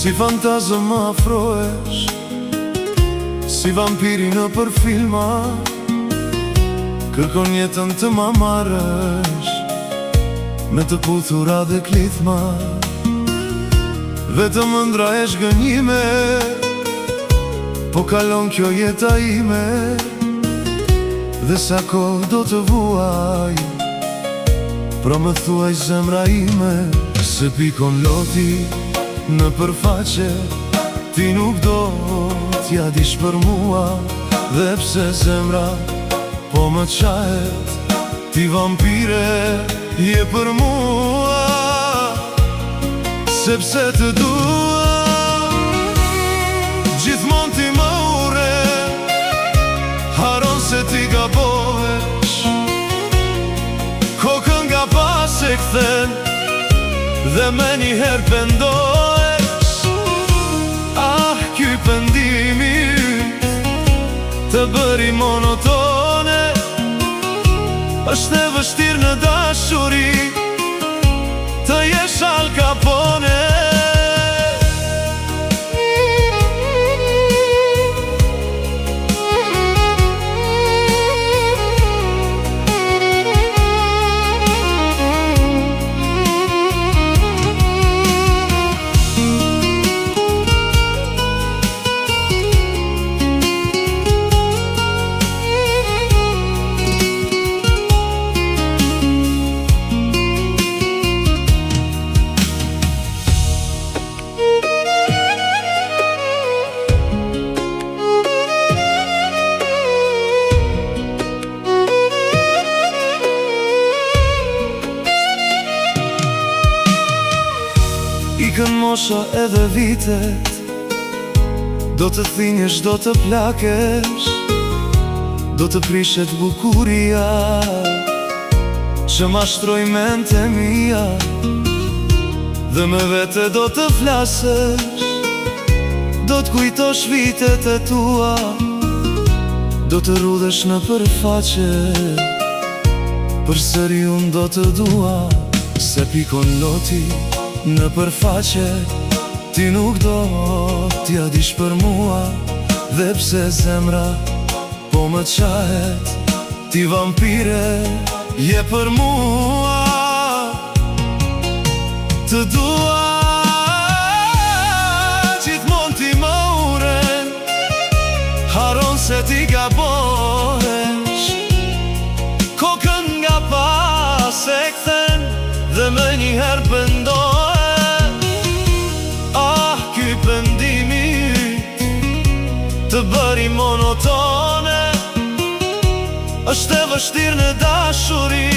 Si fantazëm më afrohesh, si vampiri në për filma, kërkon jetën të ma marrësh, me të puthura dhe klithma. Vetëm ëndra e shgënjime, po kalon kjo jeta ime, dhe sa kohë do të vuaj, pra më thuaj zemra ime. Se pikon loti në përfaqe, ti nuk do t'ja dish për mua. Dhe pse zemra po më qahet, ti vampire je për mua. Sepse të dua, gjithmon ti më ure, haron se ti gabohesh, kokën nga pas e kthen, dhe me njëherë pendohesh. Ah, ky pendimi të bëri monotone, është e vështirë në dashuri të jesh Al Capone. Ikën mosha edhe vitet, do të thinjesh, do të plakesh, do të prishet bukuria që mashtroj mente mia. Dhe me vete do të flasesh, do të kujtosh vitet e tua, do të rudhesh në përfaqe, përsëri unë do të dua. Se pikon loti në përfaqe, ti nuk do t'ja dish për mua. Dhe pse zemra po më qahet, ti vampire je për mua. Të dua, gjithmon ti më uren, haron se ti gabohesh, kokën nga pas e kthen, dhe me njëherë pendohesh. Të bëri monotone, është e vështirë në dashuri